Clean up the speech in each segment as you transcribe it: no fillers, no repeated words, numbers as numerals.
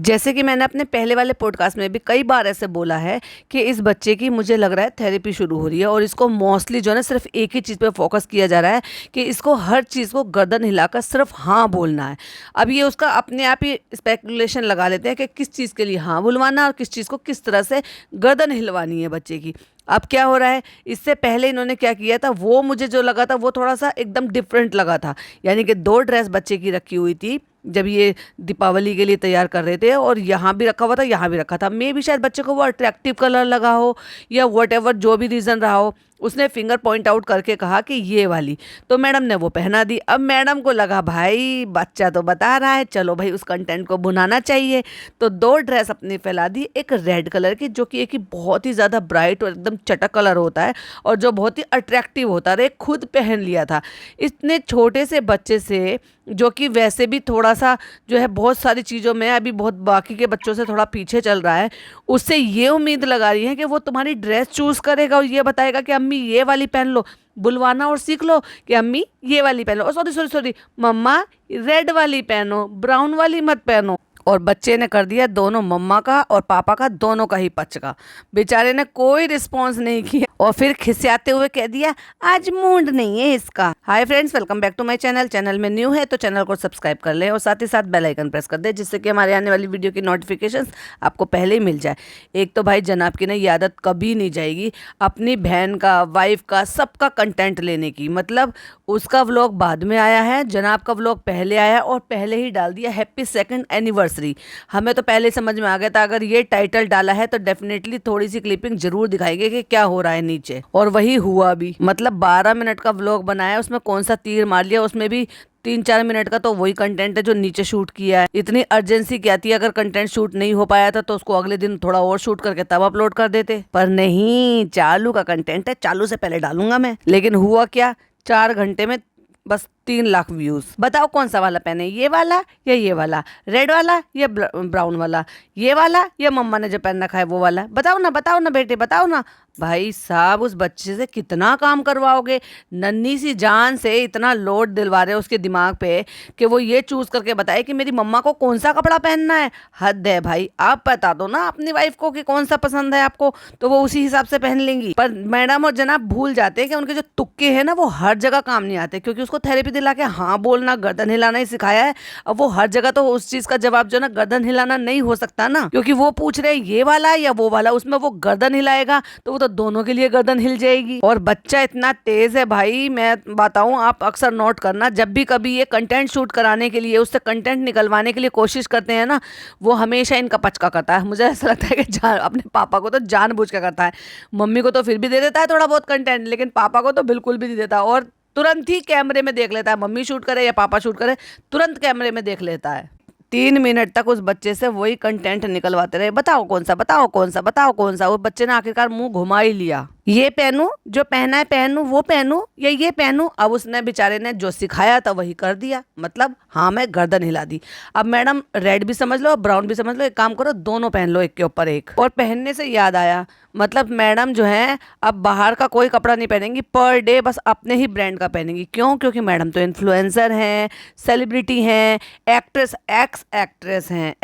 जैसे कि मैंने अपने पहले वाले पॉडकास्ट में भी कई बार ऐसे बोला है कि इस बच्चे की मुझे लग रहा है थेरेपी शुरू हो रही है और इसको मोस्टली जो है ना सिर्फ एक ही चीज़ पे फोकस किया जा रहा है कि इसको हर चीज़ को गर्दन हिलाकर सिर्फ हाँ बोलना है। अब ये उसका अपने आप ही स्पेकुलेशन लगा लेते हैं कि किस चीज़ के लिए हाँ बुलवाना और किस चीज़ को किस तरह से गर्दन हिलवानी है बच्चे की। अब क्या हो रहा है, इससे पहले इन्होंने क्या किया था, वो मुझे जो लगा था वो थोड़ा सा एकदम डिफरेंट लगा था। यानी कि 2 ड्रेस बच्चे की रखी हुई थी जब ये दीपावली के लिए तैयार कर रहे थे, और यहाँ भी रखा हुआ था, यहाँ भी रखा था। मे भी शायद बच्चे को वो अट्रैक्टिव कलर लगा हो या वट एवर, जो भी रीज़न रहा हो, उसने फिंगर पॉइंट आउट करके कहा कि ये वाली, तो मैडम ने वो पहना दी। अब मैडम को लगा भाई बच्चा तो बता रहा है, चलो भाई उस कंटेंट को भुनाना चाहिए, तो 2 ड्रेस अपनी फैला दी। एक रेड कलर की जो कि एक ही बहुत ही ज़्यादा ब्राइट और एकदम चटक कलर होता है और जो बहुत ही अट्रैक्टिव होता है, खुद पहन लिया था। इतने छोटे से बच्चे से, जो कि वैसे भी थोड़ा सा जो है बहुत सारी चीज़ों में अभी बहुत बाकी के बच्चों से थोड़ा पीछे चल रहा है, उससे ये उम्मीद लगा रही है कि वो तुम्हारी ड्रेस चूज़ करेगा और ये बताएगा कि अम्मी ये वाली पहन लो। बुलवाना और सीख लो कि अम्मी ये वाली पहन लो, सॉरी सॉरी सॉरी मम्मा रेड वाली पहनो, ब्राउन वाली मत पहनो। और बच्चे ने कर दिया दोनों, मम्मा का और पापा का, दोनों का ही पच का। बेचारे ने कोई रिस्पॉन्स नहीं किया और फिर खिसियाते हुए कह दिया आज मूड नहीं है इसका। Hi friends, welcome back to my channel. Channel में न्यू है तो चैनल को सब्सक्राइब कर ले और साथ ही साथ बेल आइकन प्रेस कर दे, जिससे कि हमारे आने वाली वीडियो की नोटिफिकेशंस आपको पहले ही मिल जाए। एक तो भाई जनाब की ना ये आदत कभी नहीं जाएगी अपनी बहन का, वाइफ का, सबका कंटेंट लेने की। मतलब उसका व्लॉग बाद में आया है, जनाब का व्लॉग पहले आया और पहले ही डाल दिया हैप्पी 2nd एनिवर्सरी। हमें तो पहले समझ में आ गया था अगर ये टाइटल डाला है तो डेफिनेटली थोड़ी सी क्लिपिंग जरूर दिखाएंगे कि क्या हो रहा है नीचे, और वही हुआ भी। मतलब 12 मिनट का व्लॉग बनाया, उसमें कौन सा तीर मार लिया, उसमें भी 3-4 मिनट का तो वही कंटेंट है जो नीचे शूट किया है। इतनी अर्जेंसी क्या थी, अगर कंटेंट शूट नहीं हो पाया था तो उसको अगले दिन थोड़ा और शूट करके तब अपलोड कर देते, पर नहीं, चालू का कंटेंट है, चालू से पहले डालूंगा मैं। लेकिन हुआ क्या, 4 घंटे में बस 3 लाख व्यूज। बताओ कौन सा वाला पहने, ये वाला या ये वाला, रेड वाला या ब्राउन वाला, ये वाला या मम्मा ने जो पहन रखा है वो वाला। बताओ ना बेटे, बताओ ना। भाई साहब उस बच्चे से कितना काम करवाओगे, नन्ही सी जान से इतना लोड दिलवा रहे हो उसके दिमाग पे कि वो ये चूज करके बताए कि मेरी मम्मा को कौन सा कपड़ा पहनना है। हद है भाई, आप बता दो ना अपनी वाइफ को कि कौन सा पसंद है आपको, तो वो उसी हिसाब से पहन लेंगी। पर मैडम और जनाब भूल जाते हैं कि उनके जो तुक्के हैं ना वो हर जगह काम नहीं आते, क्योंकि उसको थेरेपी दिला के हाँ बोलना, गर्दन हिलाना ही सिखाया है। अब वो हर जगह तो उस चीज का जवाब जो ना गर्दन हिलाना नहीं हो सकता ना, क्योंकि वो पूछ रहे हैं ये वाला या वो वाला, उसमें वो गर्दन हिलाएगा तो वो तो दोनों के लिए गर्दन हिल जाएगी। और बच्चा इतना तेज है भाई, मैं बताऊं, आप अक्सर नोट करना, जब भी कभी ये कंटेंट शूट कराने के लिए, उससे कंटेंट निकलवाने के लिए कोशिश करते हैं ना, वो हमेशा इनका पचका करता है। मुझे ऐसा लगता है कि अपने पापा को तो जानबूझ के करता है। मम्मी को तो फिर भी दे देता है थोड़ा बहुत कंटेंट, लेकिन पापा को तो बिल्कुल भी नहीं देता, और तुरंत ही कैमरे में देख लेता है, मम्मी शूट करे या पापा शूट करे, तुरंत कैमरे में देख लेता है। 3 मिनट तक उस बच्चे से वही कंटेंट निकलवाते रहे, बताओ कौन सा, बताओ कौन सा, बताओ कौन सा। वो बच्चे ने आखिरकार मुंह घुमा ही लिया, ये पहनूं, जो पहना है पहनूं, वो पहनूं या ये पहनूं। अब उसने बेचारे ने जो सिखाया था वही कर दिया, मतलब हाँ मैं गर्दन हिला दी। अब मैडम रेड भी समझ लो, ब्राउन भी समझ लो, एक काम करो दोनों पहन लो एक के ऊपर एक। और पहनने से याद आया, मतलब मैडम जो है अब बाहर का कोई कपड़ा नहीं पहनेंगी, पर डे बस अपने ही ब्रांड का पहनेंगी। क्यों? क्योंकि मैडम तो इन्फ्लुएंसर हैं, सेलिब्रिटी हैं, एक्ट्रेस, एक्ट्रेस हैं,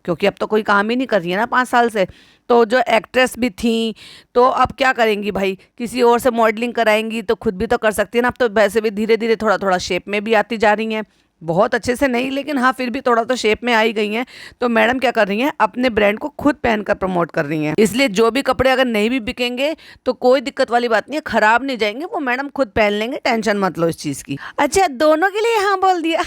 क्योंकि अब तो कोई काम ही नहीं कर रही है ना 5 साल से, तो जो एक्ट्रेस भी थी तो अब क्या करेंगी भाई, किसी और से मॉडलिंग कराएंगी तो खुद भी तो कर सकती है ना। अब तो वैसे भी धीरे धीरे थोड़ा थोड़ा शेप में भी आती जा रही हैं, बहुत अच्छे से नहीं, लेकिन हाँ फिर भी थोड़ा तो शेप में आई गई हैं। तो मैडम क्या कर रही हैं, अपने ब्रांड को खुद पहनकर प्रमोट कर रही हैं। इसलिए जो भी कपड़े अगर नहीं भी बिकेंगे तो कोई दिक्कत वाली बात नहीं है, खराब नहीं जाएंगे, वो मैडम खुद पहन लेंगे, टेंशन मत लो इस चीज की। अच्छा दोनों के लिए हाँ बोल दिया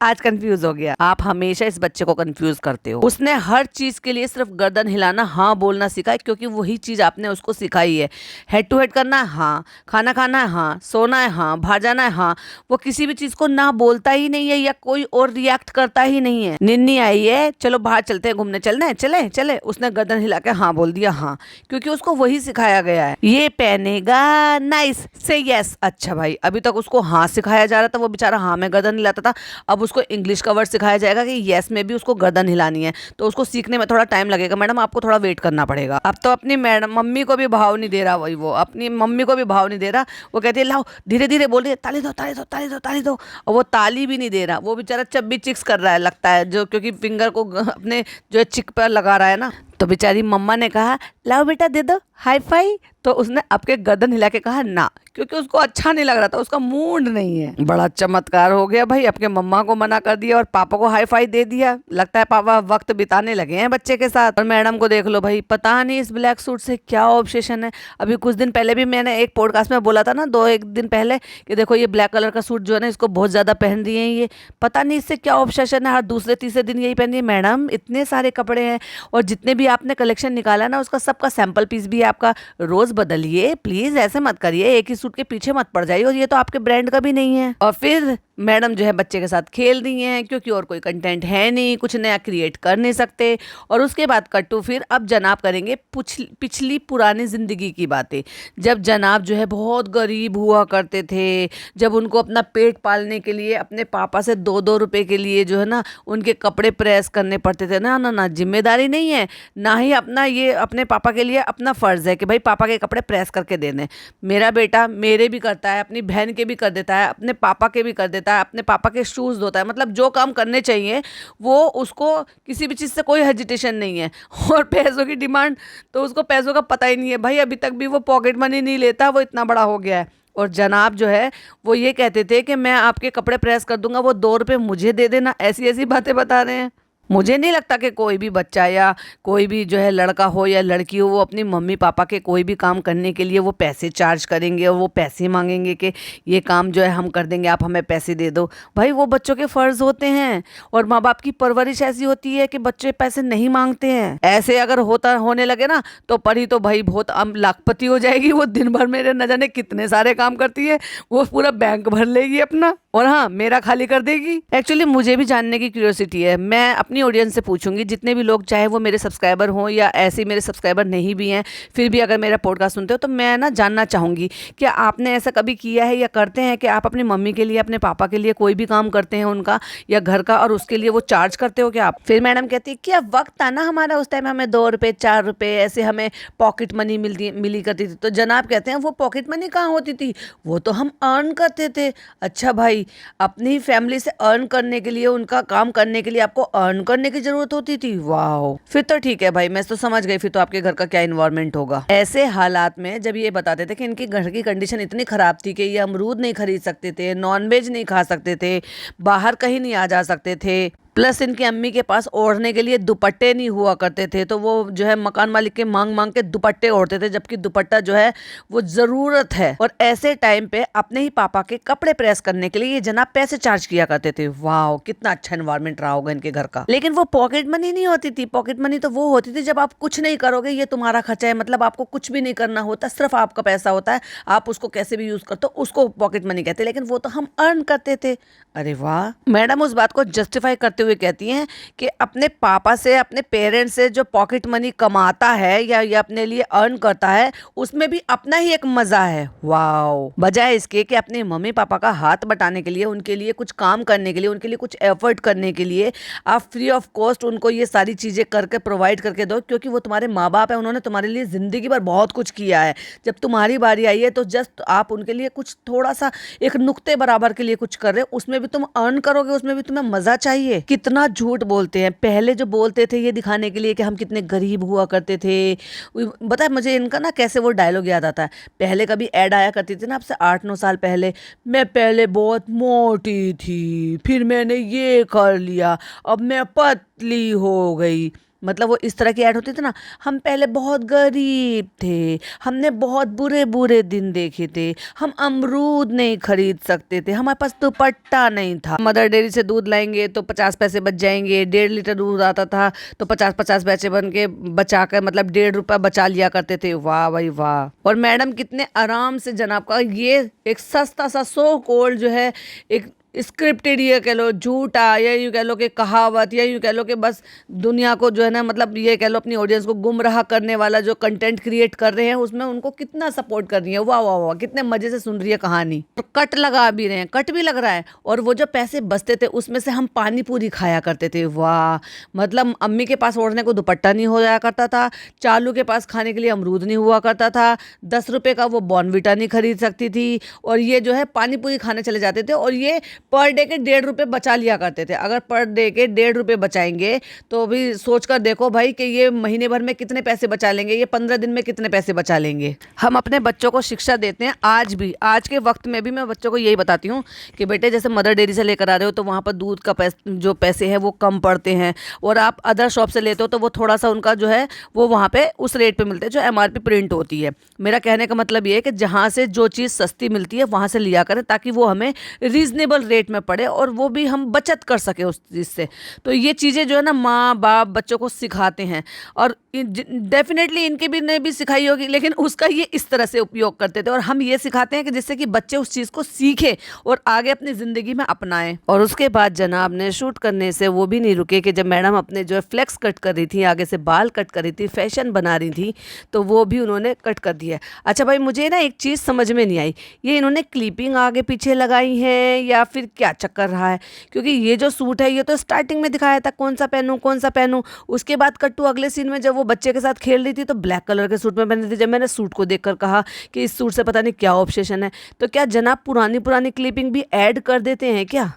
आज कंफ्यूज हो गया। आप हमेशा इस बच्चे को कंफ्यूज करते हो। उसने हर चीज के लिए सिर्फ गर्दन हिलाना, हाँ बोलना सीखा है, क्योंकि वही चीज आपने उसको सिखाई है। हेड टू हेड करना है हाँ, खाना खाना है हाँ, सोना है हाँ, बाहर जाना है हाँ, वो किसी भी चीज को ना बोलता ही नहीं है या कोई और रिएक्ट करता ही नहीं है। निन्नी आई है, चलो बाहर चलते हैं घूमने, चलना है, चले चले, उसने गर्दन हिला के हाँ बोल दिया हाँ, क्योंकि उसको वही सिखाया गया है। ये पहनेगा, नाइस, से यस। अच्छा भाई, अभी तक उसको हाँ सिखाया जा रहा था, वो बेचारा हाँ में गर्दन हिलाता था, अब उसको इंग्लिश का वर्ड सिखाया जाएगा कि यस में भी उसको गर्दन हिलानी है, तो उसको सीखने में थोड़ा टाइम लगेगा। मैडम आपको थोड़ा वेट करना पड़ेगा। अब तो अपनी मैडम मम्मी को भी भाव नहीं दे रहा, वही वो अपनी मम्मी को भी भाव नहीं दे रहा, वो कहती है लाओ धीरे धीरे बोल रही है, ताली दो ताली दो ताली दो ताली दो, और वो वो ताली भी नहीं दे रहा, वो बेचारा चब्बी चिक्स कर रहा है लगता है, जो क्योंकि फिंगर को अपने जो है चिक पर लगा रहा है ना। तो बेचारी मम्मा ने कहा लाओ बेटा दे दो हाई फाई, तो उसने आपके गर्दन हिला के कहा ना, क्योंकि उसको अच्छा नहीं लग रहा था, उसका मूड नहीं है। बड़ा चमत्कार हो गया भाई, आपके मम्मा को मना कर दिया और पापा को हाई फाई दे दिया। लगता है पापा वक्त बिताने लगे हैं बच्चे के साथ। और मैडम को देख लो भाई, पता नहीं इस ब्लैक सूट से क्या ऑब्सेशन है। अभी कुछ दिन पहले भी मैंने एक पॉडकास्ट में बोला था ना, 2-1 दिन पहले, कि देखो ये ब्लैक कलर का सूट जो है ना, इसको बहुत ज्यादा पहन रही है ये, पता नहीं इससे क्या ऑब्सेशन है, हर दूसरे तीसरे दिन यही पहन रही है। मैडम इतने सारे कपड़े हैं और जितने भी आपने कलेक्शन निकाला ना, उसका सबका सैंपल पीस भी है आपका, रोज बदलिए प्लीज, ऐसे मत करिए, एक ही सूट के पीछे मत पड़ जाइए, और ये तो आपके ब्रांड का भी नहीं है। और फिर मैडम जो है बच्चे के साथ खेल रही हैं, क्योंकि और कोई कंटेंट है नहीं, कुछ नया क्रिएट कर नहीं सकते। और उसके बाद कट्टू फिर अब जनाब करेंगे पिछली पुरानी ज़िंदगी की बातें, जब जनाब जो है बहुत गरीब हुआ करते थे, जब उनको अपना पेट पालने के लिए अपने पापा से 2-2 रुपए के लिए जो है ना उनके कपड़े प्रेस करने पड़ते थे ना। ना ना, जिम्मेदारी नहीं है ना ही अपना, ये अपने पापा के लिए अपना फ़र्ज़ है कि भाई पापा के कपड़े प्रेस करके देने। मेरा बेटा मेरे भी करता है, अपनी बहन के भी कर देता है, अपने पापा के भी कर देता है, अपने पापा के शूज़ धोता है, मतलब जो काम करने चाहिए वो, उसको किसी भी चीज़ से कोई हेजिटेशन नहीं है। और पैसों की डिमांड, तो उसको पैसों का पता ही नहीं है भाई, अभी तक भी वो पॉकेट मनी नहीं लेता, वो इतना बड़ा हो गया है। और जनाब जो है वो ये कहते थे कि मैं आपके कपड़े प्रेस कर दूंगा, वो 2 रुपये मुझे दे देना, ऐसी ऐसी बातें बता रहे हैं। मुझे नहीं लगता कि कोई भी बच्चा या कोई भी जो है लड़का हो या लड़की हो, वो अपनी मम्मी पापा के कोई भी काम करने के लिए वो पैसे चार्ज करेंगे और वो पैसे मांगेंगे कि ये काम जो है हम कर देंगे, आप हमें पैसे दे दो। भाई वो बच्चों के फ़र्ज़ होते हैं, और माँ बाप की परवरिश ऐसी होती है कि बच्चे पैसे नहीं मांगते हैं। ऐसे अगर होने लगे ना, तो परी तो भाई बहुत लाखपति हो जाएगी। वो दिन भर मेरे न जाने कितने सारे काम करती है, वो पूरा बैंक भर लेगी अपना, और हाँ मेरा खाली कर देगी। एक्चुअली मुझे भी जानने की क्यूरियोसिटी है, मैं अपनी ऑडियंस से पूछूंगी, जितने भी लोग, चाहे वो मेरे सब्सक्राइबर हों या ऐसे मेरे सब्सक्राइबर नहीं भी हैं, फिर भी अगर मेरा पॉडकास्ट सुनते हो, तो मैं ना जानना चाहूँगी कि आपने ऐसा कभी किया है या करते हैं कि आप अपनी मम्मी के लिए, अपने पापा के लिए कोई भी काम करते हैं उनका या घर का, और उसके लिए वो चार्ज करते हो क्या आप? फिर मैडम कहती है कि अब वक्त था ना हमारा, उस टाइम हमें 2 रुपये 4 रुपये ऐसे हमें पॉकेट मनी मिली करती थी। तो जनाब कहते हैं वो पॉकेट मनी कहाँ होती थी, वो तो हम अर्न करते थे। अच्छा भाई, अपनी फैमिली से अर्न करने के लिए, उनका काम करने के लिए आपको अर्न करने की जरूरत होती थी? वाह, फिर तो ठीक है भाई, मैं तो समझ गई फिर तो आपके घर का क्या इन्वायरमेंट होगा। ऐसे हालात में जब ये बताते थे कि इनके घर की कंडीशन इतनी खराब थी कि ये अमरूद नहीं खरीद सकते थे, नॉनवेज नहीं खा सकते थे, बाहर कहीं नहीं आ जा सकते थे, प्लस इनकी अम्मी के पास ओढ़ने के लिए दुपट्टे नहीं हुआ करते थे, तो वो जो है मकान मालिक के मांग मांग के दुपट्टे ओढ़ते थे, जबकि दुपट्टा जो है वो जरूरत है। और ऐसे टाइम पे अपने ही पापा के कपड़े प्रेस करने के लिए ये जनाब पैसे चार्ज किया करते थे। वाह, कितना अच्छा एनवायरनमेंट रहा होगा इनके घर का। लेकिन वो पॉकेट मनी नहीं होती थी। पॉकेट मनी तो वो होती थी जब आप कुछ नहीं करोगे, ये तुम्हारा खर्चा है, मतलब आपको कुछ भी नहीं करना होता, सिर्फ आपका पैसा होता है, आप उसको कैसे भी यूज करते हो, उसको पॉकेट मनी कहते हैं। लेकिन वो तो हम अर्न करते थे। अरे वाह, मैडम उस बात को जस्टिफाई करते हुए कहती हैं कि अपने पापा से, अपने पेरेंट्स से जो पॉकेट मनी कमाता है या ये अपने लिए अर्न करता है, उसमें भी अपना ही एक मजा है। वाओ, बजाय इसके कि अपने मम्मी पापा का हाथ बटाने के लिए, उनके लिए कुछ काम करने के लिए, उनके लिए कुछ एफर्ट करने के लिए आप फ्री ऑफ कॉस्ट उनको ये सारी चीजें करके प्रोवाइड करके दो, क्योंकि वो तुम्हारे माँ बाप है, उन्होंने तुम्हारे लिए जिंदगी भर बहुत कुछ किया है। जब तुम्हारी बारी आई है तो जस्ट आप उनके लिए कुछ थोड़ा सा एक नुक्ते बराबर के लिए कुछ कर रहे हो, उसमें भी तुम अर्न करोगे, उसमें भी तुम्हें मजा चाहिए। कितना झूठ बोलते हैं। पहले जो बोलते थे ये दिखाने के लिए कि हम कितने गरीब हुआ करते थे। पता है मुझे इनका ना कैसे वो डायलॉग याद आता है। पहले कभी ऐड आया करती थी ना, आपसे 8-9 साल पहले, मैं पहले बहुत मोटी थी, फिर मैंने ये कर लिया, अब मैं पतली हो गई। मतलब वो इस तरह की ऐड होती थी ना, हम पहले बहुत गरीब थे, हमने बहुत बुरे बुरे दिन देखे थे, हम अमरूद नहीं खरीद सकते थे, हमारे पास दुपट्टा नहीं था, मदर डेयरी से दूध लाएंगे तो 50 पैसे बच जाएंगे, 1.5 लीटर दूध आता था तो 50-50 पैसे बन के बचा कर, मतलब 1.5 रुपया बचा लिया करते थे। वाह भाई वाह। और मैडम कितने आराम से जनाब का ये एक सस्ता सा सो कोल्ड जो है, एक स्क्रिप्टेड, ये कह लो झूठा, या यूँ कह लो कि कहावत, या यूँ कह लो कि बस दुनिया को जो है ना, मतलब ये कह लो अपनी ऑडियंस को गुमराह करने वाला जो कंटेंट क्रिएट कर रहे हैं, उसमें उनको कितना सपोर्ट कर रही है। वाह वाह वाह, कितने मजे से सुन रही है कहानी। तो कट लगा भी रहे हैं, कट भी लग रहा है। और वो जो पैसे बचते थे उसमें से हम पानी पूरी खाया करते थे। वाह, मतलब अम्मी के पास ओढ़ने को दुपट्टा नहीं हो जाया करता था, चालू के पास खाने के लिए अमरूद नहीं हुआ करता था, 10 रुपये का वो बॉर्नविटा नहीं खरीद सकती थी, और ये जो है पानी पूरी खाने चले जाते थे। और ये पर डे के 1.5 रुपये बचा लिया करते थे। अगर पर डे के 1.5 रुपये बचाएंगे तो भी सोच कर देखो भाई कि ये महीने भर में कितने पैसे बचा लेंगे, ये 15 दिन में कितने पैसे बचा लेंगे। हम अपने बच्चों को शिक्षा देते हैं आज भी, आज के वक्त में भी मैं बच्चों को यही बताती हूँ कि बेटे जैसे मदर डेयरी से लेकर आ रहे हो तो वहाँ पर दूध का जो पैसे हैं वो कम पड़ते हैं, और आप अदर शॉप से लेते हो तो वो थोड़ा सा उनका जो है वो वहाँ पे उस रेट पे मिलते हैं जो MRP प्रिंट होती है। मेरा कहने का मतलब ये है कि जहाँ से जो चीज़ सस्ती मिलती है वहाँ से लिया करें, ताकि वो हमें रीज़नेबल रेट में पड़े और वो भी हम बचत कर सके उस चीज़ से। तो ये चीज़ें जो है ना माँ बाप बच्चों को सिखाते हैं, और डेफिनेटली इनके भी ने भी सिखाई होगी, लेकिन उसका ये इस तरह से उपयोग करते थे। और हम ये सिखाते हैं कि जिससे कि बच्चे उस चीज़ को सीखें और आगे अपनी ज़िंदगी में अपनाएं। और उसके बाद जनाब ने शूट करने से वो भी नहीं रुके कि जब मैडम अपने जो है फ्लेक्स कट कर रही थी, आगे से बाल कट कर रही थी, फैशन बना रही थी, तो वो भी उन्होंने कट कर दिया। अच्छा भाई, मुझे ना एक चीज़ समझ में नहीं आई, ये इन्होंने क्लिपिंग आगे पीछे लगाई है या फिर क्या चक्कर रहा है? क्योंकि ये जो सूट है ये तो स्टार्टिंग में दिखाया था कौन सा पहनूं कौन सा पहनूं, उसके बाद कट्टू अगले सीन में जब वो बच्चे के साथ खेल रही थी तो ब्लैक कलर के सूट में पहनी थी। जब मैंने सूट को देखकर कहा कि इस सूट से पता नहीं क्या ऑब्सेशन है, तो क्या जनाब पुरानी पुरानी क्लिपिंग भी ऐड कर देते हैं क्या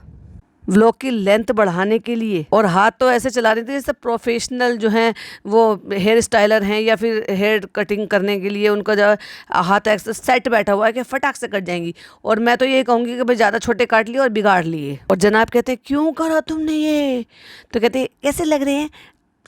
व्लॉग की लेंथ बढ़ाने के लिए? और हाथ तो ऐसे चला रही थी जैसे प्रोफेशनल जो हैं वो हेयर स्टाइलर हैं, या फिर हेयर कटिंग करने के लिए उनका जो हाथ ऐसे सेट बैठा हुआ है कि फटाक से कट जाएंगी। और मैं तो ये कहूँगी कि भाई ज़्यादा छोटे काट लिए और बिगाड़ लिए। और जनाब कहते क्यों करा तुमने ये? तो कहते कैसे लग रहे हैं?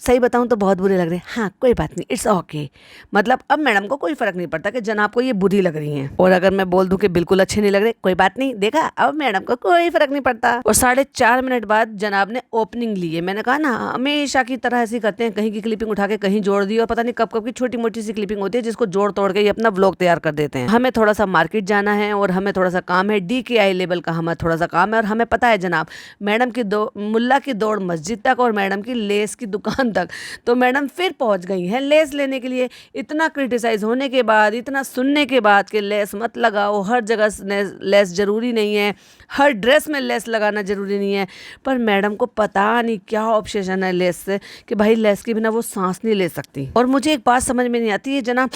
सही बताऊं तो बहुत बुरे लग रहे हैं। हाँ कोई बात नहीं, इट्स ओके। मतलब अब मैडम को कोई फर्क नहीं पड़ता कि जनाब को ये बुरी लग रही हैं। और अगर मैं बोल दूं कि बिल्कुल अच्छे नहीं लग रहे, कोई बात नहीं, देखा अब मैडम को कोई फर्क नहीं पड़ता। और 4.5 मिनट बाद जनाब ने ओपनिंग ली है। मैंने कहा ना हमेशा की तरह ऐसे करते हैं, कहीं की क्लिपिंग उठा के कहीं जोड़ दी, और पता नहीं कब कब की छोटी मोटी सी क्लिपिंग होती है जिसको जोड़ तोड़ के ये अपना व्लॉग तैयार कर देते हैं। हमें थोड़ा सा मार्केट जाना है और हमें थोड़ा सा काम है, DKI लेवल का हमें थोड़ा सा काम है। और हमें पता है जनाब मैडम की मुल्ला की दौड़ मस्जिद तक और मैडम की लेस की दुकान तक, तो मैडम फिर पहुंच गई हैं लेस लेने के लिए। इतना क्रिटिसाइज होने के बाद, इतना सुनने के बाद कि लेस मत लगाओ, हर जगह लेस ज़रूरी नहीं है, हर ड्रेस में लेस लगाना ज़रूरी नहीं है, पर मैडम को पता नहीं क्या ऑब्सेशन है लेस से कि भाई लेस के बिना वो सांस नहीं ले सकती। और मुझे एक बात समझ में नहीं आती है जनाब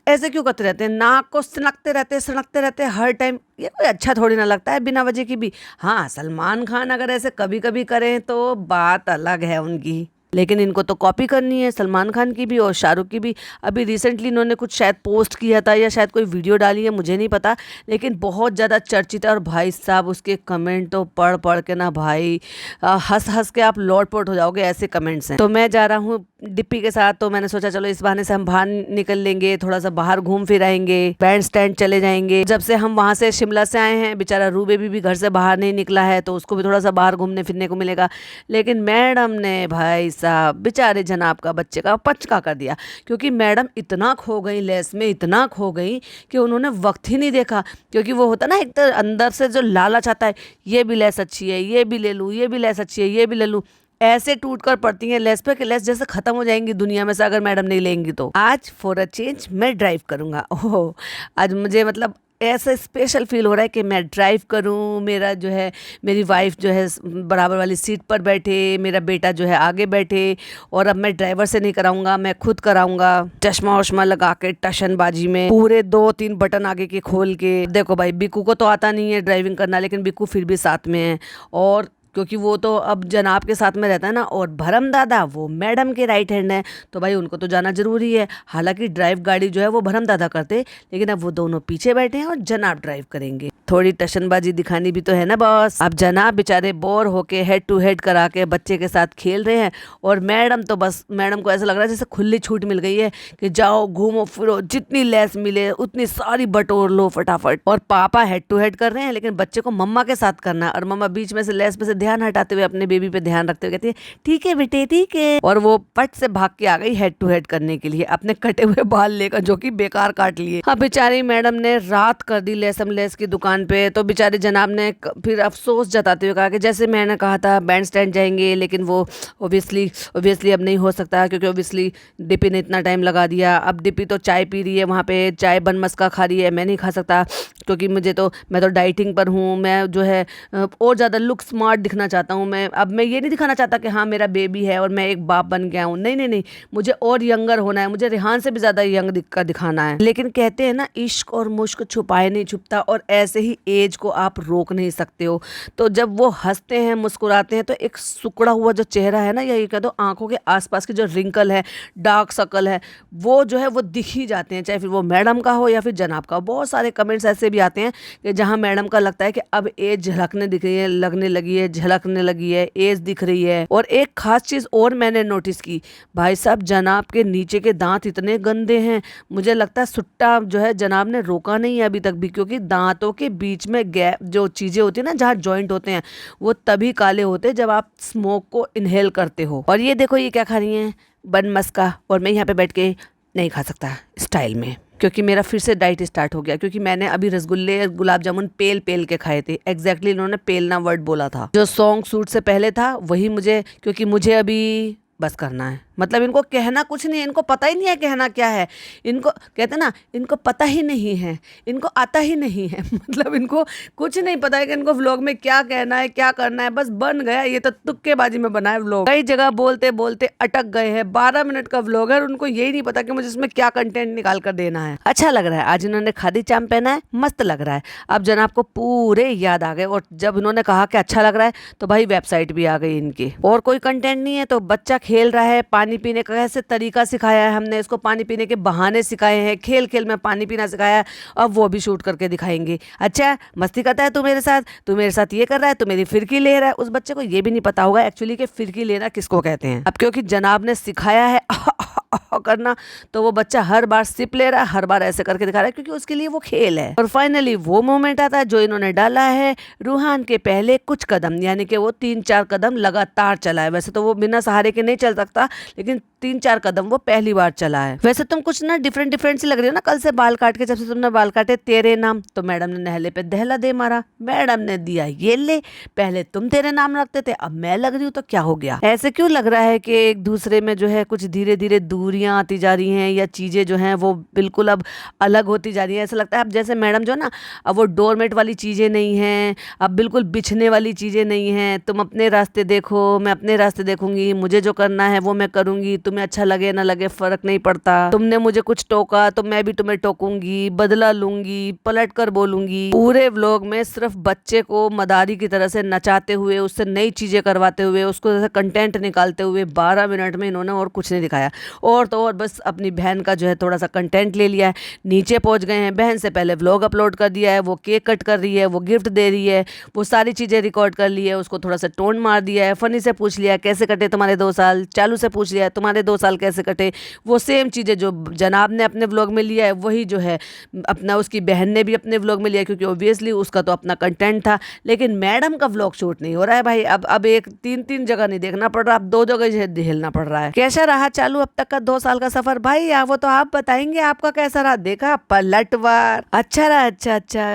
ऐसे क्यों करते रहते हैं, नाक को सनकते रहते हैं हर टाइम। ये कोई अच्छा थोड़ी ना लगता है बिना वजह की भी। हाँ सलमान खान अगर ऐसे कभी कभी करें तो बात अलग है उनकी, लेकिन इनको तो कॉपी करनी है सलमान खान की भी और शाहरुख की भी। अभी रिसेंटली इन्होंने कुछ शायद पोस्ट किया था या शायद कोई वीडियो डाली है, मुझे नहीं पता, लेकिन बहुत ज़्यादा चर्चित है। और भाई साहब उसके कमेंट तो पढ़ पढ़ के ना भाई हंस हंस के आप लौटपोट हो जाओगे, ऐसे कमेंट्स हैं। तो मैं जा रहा हूँ डिप्पी के साथ, तो मैंने सोचा चलो इस बहाने से हम बाहर निकल लेंगे, थोड़ा सा बाहर घूम फिर आएंगे, बैंड स्टैंड चले जाएंगे। जब से हम वहाँ से शिमला से आए हैं, बेचारा रू बेबी भी घर से बाहर नहीं निकला है, तो उसको भी थोड़ा सा बाहर घूमने फिरने को मिलेगा। लेकिन मैडम ने भाई साहब बेचारे जनाब का बच्चे का पचका कर दिया, क्योंकि मैडम इतना खो गई लेस में, इतना खो गई कि उन्होंने वक्त ही नहीं देखा। क्योंकि वो होता ना एक तो अंदर से जो लालच आता है, ये भी लेस अच्छी है, ये भी ले लूँ, ये भी लेस अच्छी है, ये भी ले लूँ, ऐसे टूट कर पड़ती हैं लेस पे कि लेस जैसे खत्म हो जाएंगी दुनिया में से अगर मैडम नहीं लेंगी तो। आज फॉर अ चेंज मैं ड्राइव करूँगा। ओह आज मुझे मतलब ऐसा स्पेशल फील हो रहा है कि मैं ड्राइव करूं, मेरा जो है मेरी वाइफ जो है बराबर वाली सीट पर बैठे, मेरा बेटा जो है आगे बैठे, और अब मैं ड्राइवर से नहीं कराऊंगा, मैं खुद कराऊंगा, चश्मा वश्मा लगा के टशनबाजी में पूरे 2-3 बटन आगे के खोल के। देखो भाई बिक्कू को तो आता नहीं है ड्राइविंग करना, लेकिन बिक्कू फिर भी साथ में है, और क्योंकि वो तो अब जनाब के साथ में रहता है ना, और भरम दादा वो मैडम के राइट हैंड है, तो भाई उनको तो जाना जरूरी है। हालांकि ड्राइव गाड़ी जो है वो भरम दादा करते, लेकिन अब वो दोनों पीछे बैठे हैं और जनाब ड्राइव करेंगे। थोड़ी टशनबाजी दिखानी भी तो है ना बॉस। अब जनाब बेचारे बोर होके हेड टू हेड करा के बच्चे के साथ खेल रहे हैं, और मैडम तो बस मैडम को ऐसा लग रहा है जैसे खुली छूट मिल गई है कि जाओ घूमो फिरो, जितनी लेस मिले उतनी सारी बटोर लो फटाफट। और पापा हेड टू हेड कर रहे हैं, लेकिन बच्चे को मम्मा के साथ करना है, और मम्मा बीच में से लेस में से ध्यान हटाते हुए अपने बेबी पे ध्यान रखते हुए कहती है ठीक है बेटे ठीक है। और वो पट से भाग के आ गई हेड टू हेड करने के लिए अपने कटे हुए बाल लेकर, जो कि बेकार काट लिए। हाँ बेचारी मैडम ने रात कर दी लेसम लेस की दुकान पे। तो बेचारे जनाब ने फिर अफसोस जताते हुए कहा कि जैसे मैंने कहा था बैंड स्टैंड जाएंगे, लेकिन वो ओबियसली अब नहीं हो सकता, क्योंकि ओबियसली डिपी ने इतना टाइम लगा दिया। अब डिपी तो चाय पी रही है वहाँ पे, चाय बन मस्का खा रही है, मैं नहीं खा सकता क्योंकि मैं तो डाइटिंग पर हूँ। मैं जो है और ज़्यादा लुक स्मार्ट दिखना दिखना चाहता हूँ। मैं ये नहीं दिखाना चाहता कि हाँ मेरा बेबी है और मैं एक बाप बन गया हूँ, नहीं नहीं नहीं, मुझे और यंगर होना है, मुझे रेहान से भी ज़्यादा यंग दिखाना है। लेकिन कहते हैं ना, इश्क और मुश्क छुपाए नहीं छुपता, और ऐसे ही एज को आप रोक नहीं सकते हो। तो जब वो हंसते हैं, मुस्कुराते हैं, तो एक सिकुड़ा हुआ जो चेहरा है ना, या ये कह दो आंखों के आसपास के जो रिंकल है, डार्क सर्कल है, वो जो है वो दिख ही जाते हैं, चाहे फिर वो मैडम का हो या फिर जनाब का। बहुत सारे कमेंट्स ऐसे भी आते हैं कि जहाँ मैडम का लगता है कि अब एज झलकने दिख रही है, लगने लगी है, झलकने लगी है, एज दिख रही है। और एक खास चीज़ और मैंने नोटिस की, भाई साहब जनाब के नीचे के दांत इतने गंदे हैं, मुझे लगता है सुट्टा जो है जनाब ने रोका नहीं है अभी तक भी, क्योंकि दांतों के बीच में गैप जो चीज़ें होती है ना, जहाँ जॉइंट होते हैं, वो तभी काले होते हैं जब आप स्मोक को इनहेल करते हो। और ये देखो ये क्या खा रही हैं, बन मस्का, और मैं यहाँ पे बैठ के नहीं खा सकता स्टाइल में, क्योंकि मेरा फिर से डाइट स्टार्ट हो गया। क्योंकि मैंने अभी रसगुल्ले गुलाब जामुन पेल पेल के खाए थे, एग्जैक्टली इन्होंने पेलना वर्ड बोला था, जो सॉन्ग सूट से पहले था वही मुझे, क्योंकि मुझे अभी बस करना है। मतलब इनको कहना कुछ नहीं है, इनको पता ही नहीं है कहना क्या है। इनको कहते ना, इनको पता ही नहीं है, इनको आता ही नहीं है। मतलब इनको कुछ नहीं पता है कि इनको व्लॉग में क्या कहना है, क्या करना है। बस बन गया, ये तो तुक्केबाजी में बना है व्लॉग। कई जगह बोलते बोलते अटक गए हैं। 12 मिनट का व्लॉग है और उनको यही नहीं पता कि मुझे इसमें क्या कंटेंट निकाल कर देना है। अच्छा लग रहा है, आज इन्होंने खादी चाम पहना है, मस्त लग रहा है। अब जनाब को पूरे याद आ गए, और जब इन्होंने कहा कि अच्छा लग रहा है तो भाई वेबसाइट भी आ गई इनकी। और कोई कंटेंट नहीं है तो बच्चा खेल रहा है, पानी पीने का कैसे तरीका सिखाया है हमने इसको, पानी पीने के बहाने सिखाए हैं, खेल खेल में पानी पीना सिखाया है, अब वो भी शूट करके दिखाएंगे। अच्छा मस्ती करता है तू मेरे साथ ये कर रहा है, तू मेरी फिरकी ले रहा है। उस बच्चे को ये भी नहीं पता होगा एक्चुअली कि फिरकी लेना किसको कहते हैं। अब क्योंकि जनाब ने सिखाया है करना, तो वो बच्चा हर बार सिप ले रहा है, हर बार ऐसे करके दिखा रहा है, क्योंकि उसके लिए वो खेल है। और फाइनली वो मोमेंट आता है जो इन्होंने डाला है, रूहान के पहले कुछ कदम, यानी कि वो 3-4 कदम लगातार चला है। वैसे तो वो बिना सहारे के नहीं चल सकता, लेकिन 3-4 कदम वो पहली बार चला है। वैसे तुम कुछ ना डिफरेंट सी लग रही हो ना, कल से बाल काट के, जब से तुमने बाल काटे तेरे नाम, तो मैडम ने नहले पे दहला दे मारा, मैडम ने दिया ये ले, पहले तुम तेरे नाम रखते थे, अब मैं लग रही हूँ, तो क्या हो गया। ऐसे क्यों लग रहा है कि एक दूसरे में जो है कुछ धीरे धीरे दूरियां आती जा रही हैं, या चीजें जो हैं वो बिल्कुल अब अलग होती जा रही है। ऐसा लगता है अब जैसे मैडम जो ना, अब वो डोरमेट वाली चीजें नहीं हैं, अब बिल्कुल बिछने वाली चीजें नहीं हैं। तुम अपने रास्ते देखो, मैं अपने रास्ते देखूंगी, मुझे जो करना है वो मैं करूंगी, तुम्हें अच्छा लगे ना लगे फर्क नहीं पड़ता। तुमने मुझे कुछ टोका तो मैं भी तुम्हें टोकूंगी, बदला लूंगी, पलट कर बोलूंगी। पूरे व्लॉग में सिर्फ बच्चे को मदारी की तरह से नचाते हुए, उससे नई चीजें करवाते हुए, उसको जैसे कंटेंट निकालते हुए 12 मिनट में इन्होंने और कुछ नहीं दिखाया। और तो और बस अपनी बहन का जो है थोड़ा सा कंटेंट ले लिया है, नीचे पहुंच गए हैं, बहन से पहले व्लॉग अपलोड कर दिया है, वो केक कट कर रही है, वो गिफ्ट दे रही है, वो सारी चीजें रिकॉर्ड कर ली है, उसको थोड़ा सा टोन मार दिया है, फनी से पूछ लिया कैसे कटे तुम्हारे 2 साल, चालू से पूछ लिया तुम्हारे 2 साल कैसे कटे। वो सेम चीजें जो जनाब ने अपने व्लॉग में लिया है, वही जो है अपना उसकी बहन ने भी अपने व्लॉग में लिया, क्योंकि ऑब्वियसली उसका तो अपना कंटेंट था। लेकिन मैडम का व्लॉग शूट नहीं हो रहा है भाई। अब एक 3 जगह नहीं देखना पड़ रहा, अब 2 जगह झेलना पड़ रहा है। कैसा रहा चालू अब तक का 2 साल का सफर भाई? वो तो आप बताएंगे, आपका कैसा रहा? देखा पलटवार, अच्छा रहा।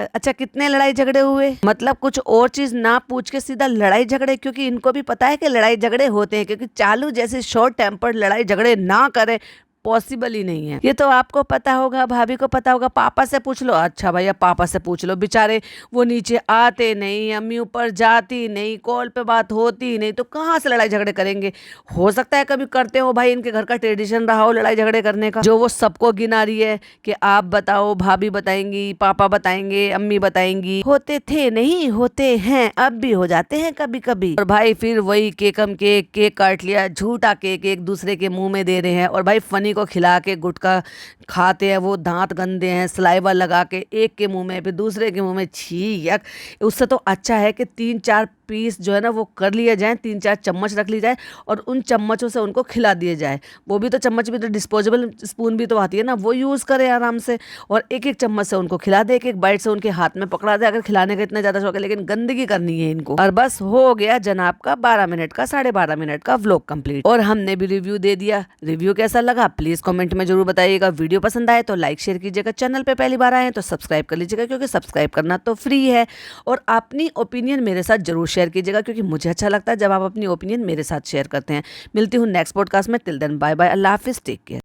अच्छा कितने लड़ाई झगड़े हुए? मतलब कुछ और चीज ना पूछ के सीधा लड़ाई झगड़े, क्योंकि इनको भी पता है कि लड़ाई झगड़े होते हैं, क्योंकि चालू जैसे शॉर्ट टेम्पर्ड लड़ाई झगड़े ना करे पॉसिबल ही नहीं है। ये तो आपको पता होगा, भाभी को पता होगा, पापा से पूछ लो। अच्छा भैया पापा से पूछ लो, बेचारे वो नीचे आते नहीं, अम्मी ऊपर जाती नहीं, कॉल पे बात होती नहीं, तो कहाँ से लड़ाई झगड़े करेंगे? हो सकता है कभी करते हो भाई, इनके घर का ट्रेडिशन रहा हो लड़ाई झगड़े करने का, जो वो सबको गिना रही है कि आप बताओ, भाभी बताएंगी, पापा बताएंगे, अम्मी बताएंगी। होते थे नहीं, होते हैं, अब भी हो जाते हैं कभी कभी। और भाई फिर वही केक काट लिया, झूठा केक एक दूसरे के मुंह में दे रहे हैं, और भाई फनी को खिला के गुटखा खाते हैं, वो दांत गंदे हैं, सलाइवा लगा के एक के मुंह में फिर दूसरे के मुंह में, छी यक। उससे तो अच्छा है कि 3-4 पीस जो है ना वो कर लिए जाएं, 3-4 चम्मच रख ली जाए और उन चम्मचों से उनको खिला दिए जाए। वो भी तो चम्मच भी तो डिस्पोजेबल स्पून भी तो आती है ना, वो यूज़ करें आराम से, और एक एक चम्मच से उनको खिला दे, एक बाइट से उनके हाथ में पकड़ा दे, अगर खिलाने का इतना ज़्यादा शौक है। लेकिन गंदगी करनी है इनको। और बस हो गया जनाब का 12 मिनट का 12.5 मिनट का व्लॉग कंप्लीट, और हमने भी रिव्यू दे दिया। रिव्यू कैसा लगा प्लीज़ कमेंट में जरूर बताइएगा। वीडियो पसंद आए तो लाइक शेयर कीजिएगा, चैनल पे पहली बार आए हैं तो सब्सक्राइब कर लीजिएगा, क्योंकि सब्सक्राइब करना तो फ्री है। और अपनी ओपिनियन मेरे साथ जरूर शेयर कीजिएगा, क्योंकि मुझे अच्छा लगता है जब आप अपनी ओपिनियन मेरे साथ शेयर करते हैं। मिलती हूँ नेक्स्ट पॉडकास्ट में, टिल देन बाय बाय, अल्लाह हाफिज़, टेक केयर।